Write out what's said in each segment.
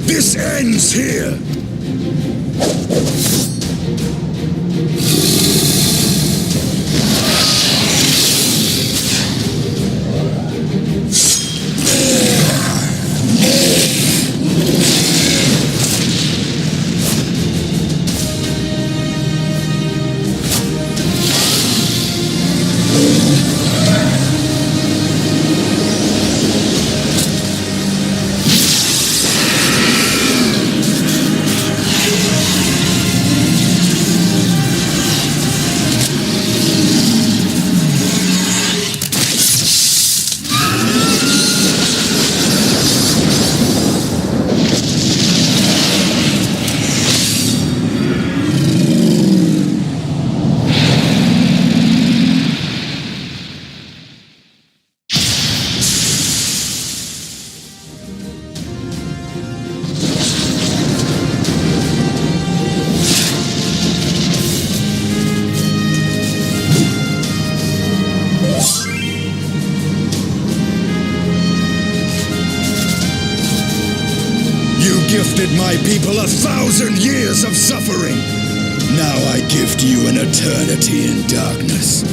This ends here! Gifted my people 1,000 years of suffering. Now I gift you an eternity in darkness.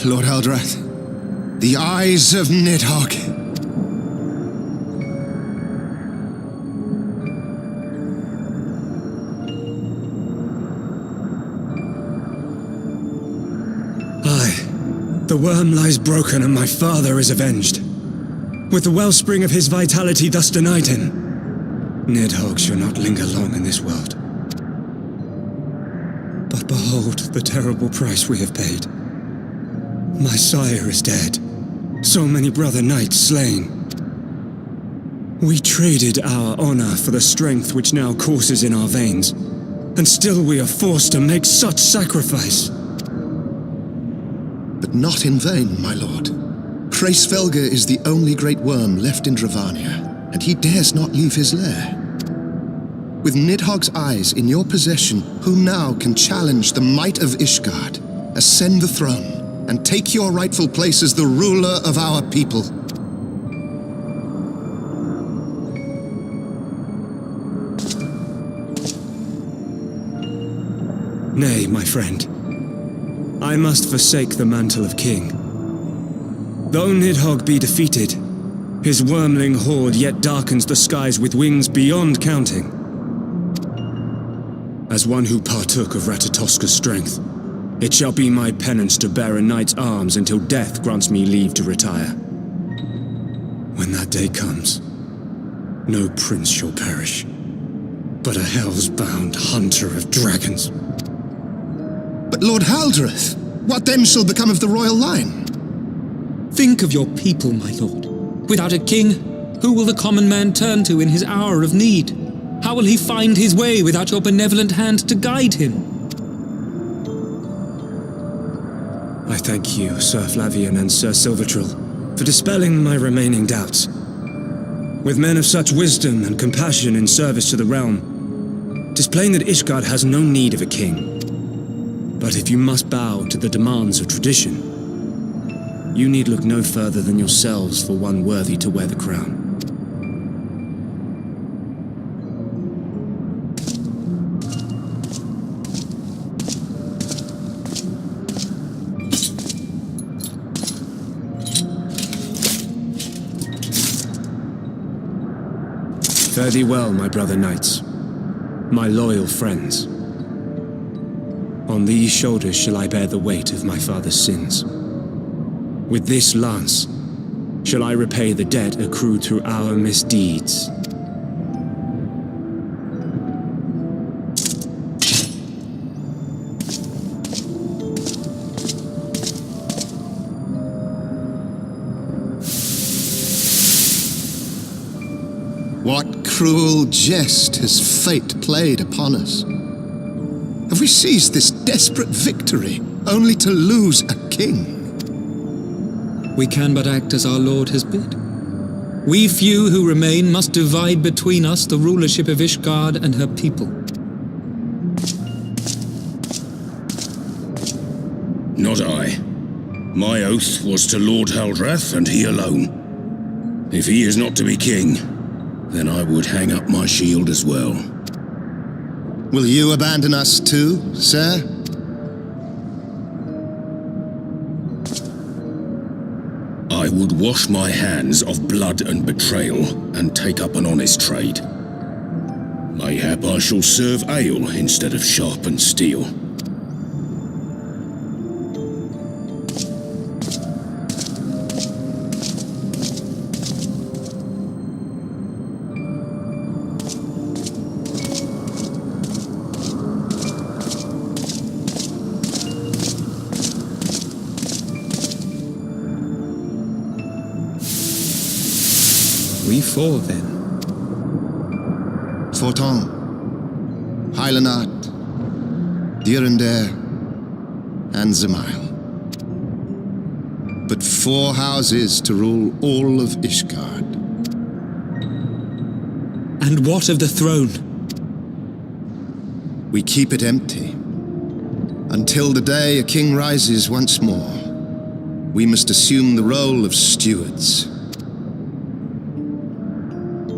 Lord Eldrath. The eyes of Nidhogg. Aye, the worm lies broken and my father is avenged. With the wellspring of his vitality thus denied him, Nidhogg shall not linger long in this world. But behold the terrible price we have paid. My sire is dead, so many brother knights slain. We traded our honor for the strength which now courses in our veins, and still we are forced to make such sacrifice. But not in vain, my lord. Hraesvelgr is the only great worm left in Dravania, and he dares not leave his lair. With Nidhogg's eyes in your possession, who now can challenge the might of Ishgard, ascend the throne, and take your rightful place as the ruler of our people? Nay, my friend. I must forsake the mantle of king. Though Nidhogg be defeated, his wormling horde yet darkens the skies with wings beyond counting. As one who partook of Ratatoska's strength, it shall be my penance to bear a knight's arms until death grants me leave to retire. When that day comes, no prince shall perish, but a hell's-bound hunter of dragons. But Lord Haldreth, what then shall become of the royal line? Think of your people, my lord. Without a king, who will the common man turn to in his hour of need? How will he find his way without your benevolent hand to guide him? I thank you, Sir Flavian and Sir Silvertrill, for dispelling my remaining doubts. With men of such wisdom and compassion in service to the realm, 'tis plain that Ishgard has no need of a king. But if you must bow to the demands of tradition, you need look no further than yourselves for one worthy to wear the crown. Fare thee well, my brother knights, my loyal friends. On these shoulders shall I bear the weight of my father's sins. With this lance shall I repay the debt accrued through our misdeeds. What cruel jest has fate played upon us? Have we seized this desperate victory only to lose a king? We can but act as our lord has bid. We few who remain must divide between us the rulership of Ishgard and her people. Not I. My oath was to Lord Haldrath and he alone. If he is not to be king, then I would hang up my shield as well. Will you abandon us too, sir? I would wash my hands of blood and betrayal and take up an honest trade. Mayhap I shall serve ale instead of sharpened steel. We four, then. Fortin, Hylanat, Dyrendare, and Zemail. But 4 houses to rule all of Ishgard. And what of the throne? We keep it empty. Until the day a king rises once more, we must assume the role of stewards.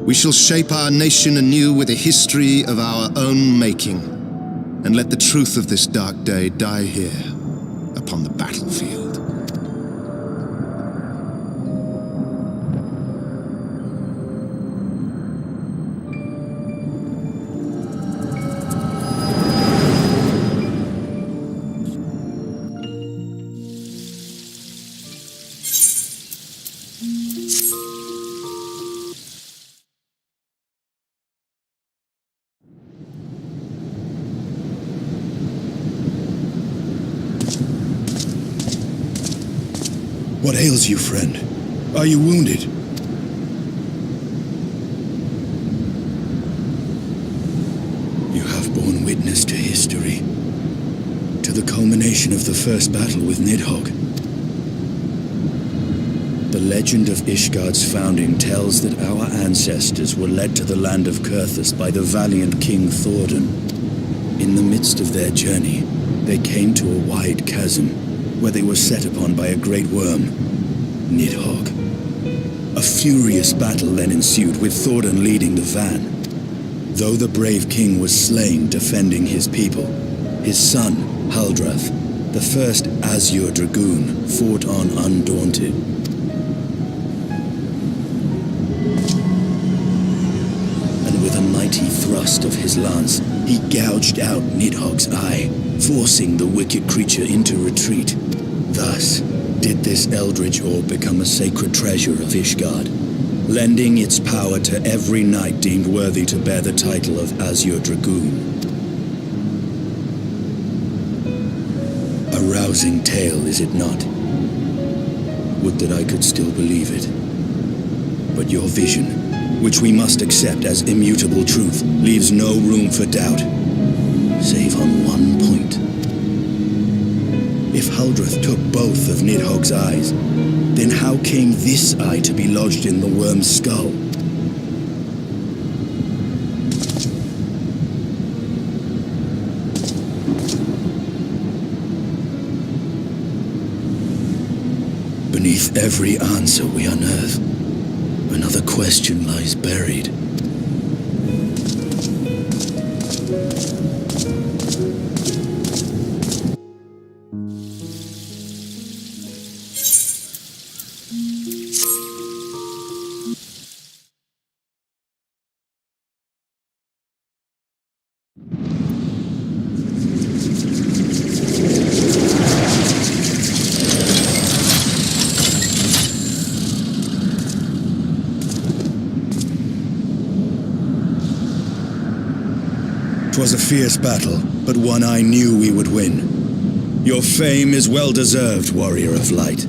We shall shape our nation anew with a history of our own making, and let the truth of this dark day die here, upon the battlefield. What ails you, friend? Are you wounded? You have borne witness to history, to the culmination of the first battle with Nidhogg. The legend of Ishgard's founding tells that our ancestors were led to the land of Kurthus by the valiant King Thordan. In the midst of their journey, they came to a wide chasm, where they were set upon by a great worm, Nidhogg. A furious battle then ensued, with Thordan leading the van. Though the brave king was slain defending his people, his son, Haldrath, the first Azure Dragoon, fought on undaunted. And with a mighty thrust of his lance, he gouged out Nidhogg's eye, forcing the wicked creature into retreat. Thus did this eldritch orb become a sacred treasure of Ishgard, lending its power to every knight deemed worthy to bear the title of Azure Dragoon. A rousing tale, is it not? Would that I could still believe it. But your vision, which we must accept as immutable truth, leaves no room for doubt, save on one point. If Haldrath took both of Nidhogg's eyes, then how came this eye to be lodged in the worm's skull? Beneath every answer we unearth, another question lies buried. 'Twas a fierce battle, but one I knew we would win. Your fame is well deserved, warrior of light.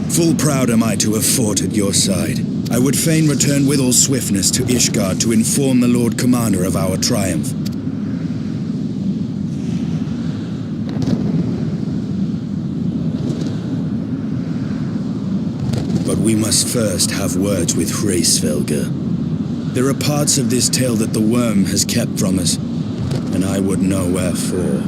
Full proud am I to have fought at your side. I would fain return with all swiftness to Ishgard to inform the Lord Commander of our triumph. But we must first have words with Hraesvelgr. There are parts of this tale that the worm has kept from us, and I would know wherefore.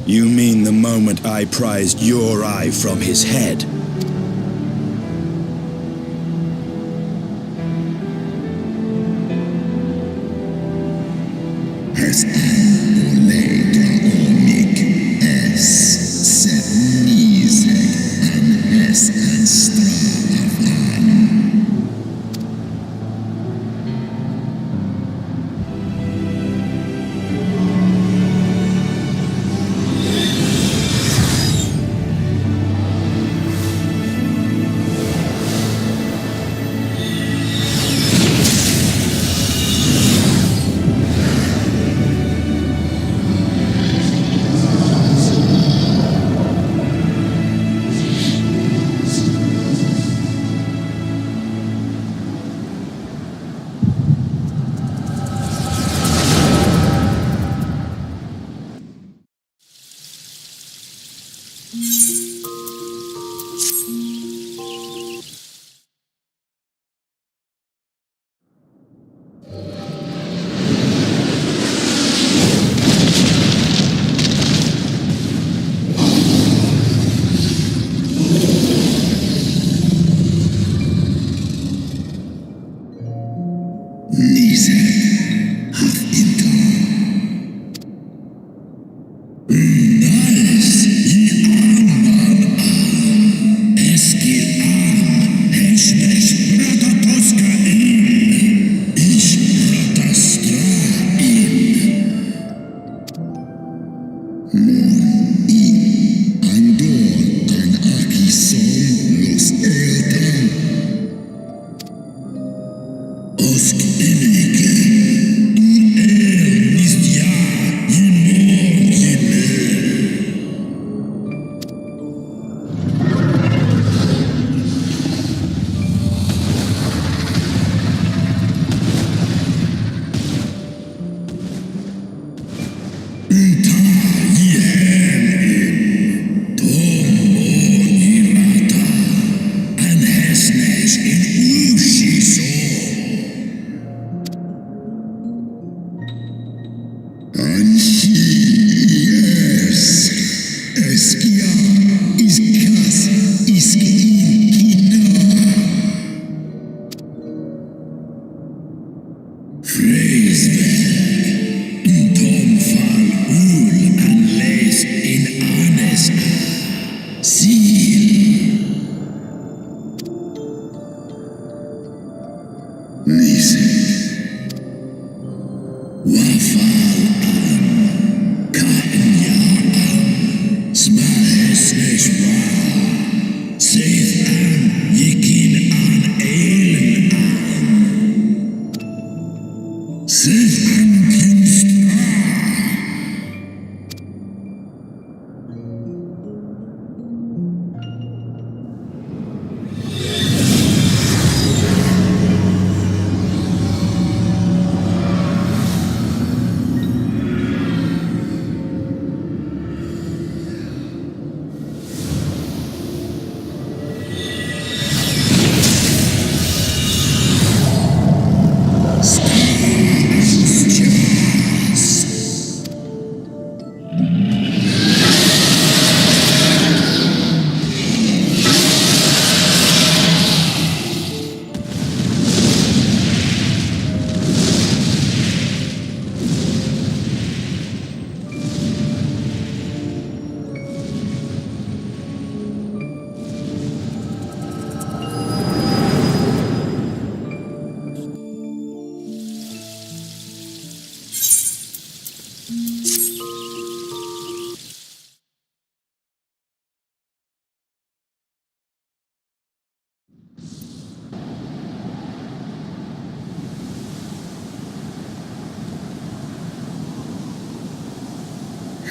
You mean the moment I prized your eye from his head? Reskia iskas iskin kina. Freesberg, Tom fall ul anleis in anes seal. Lise, wafal an, kaen ja an, smahes nes wa, seth an, yikin an eilen an, seth an kunst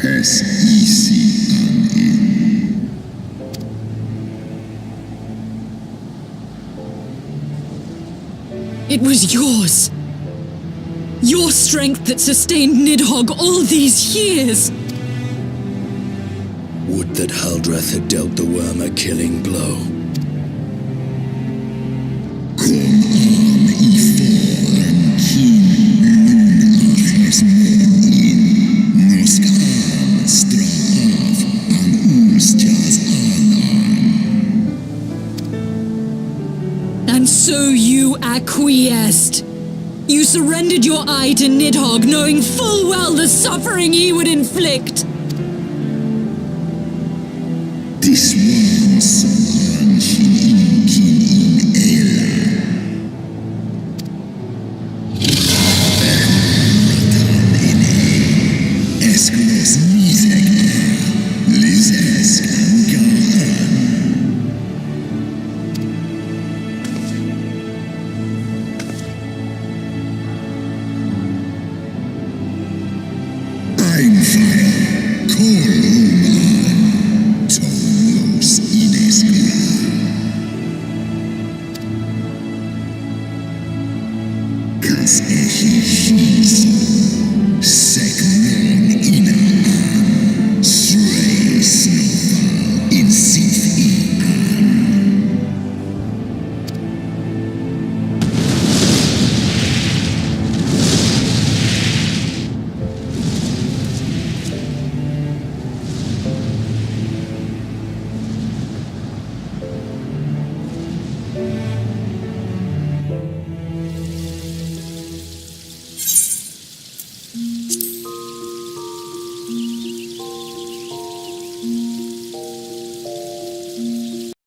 Hes isi an in. It was yours. Your strength that sustained Nidhogg all these years. Would that Haldreth had dealt the worm a killing blow. Kom an i faren kin lun aches mål in. Norsk an stra av an ulstjas anan. And so you acquiesced. You surrendered your eye to Nidhogg, knowing full well the suffering he would inflict. This one som an kin in ela. Ratan in esklos misek lises an gaan. I'm fire, call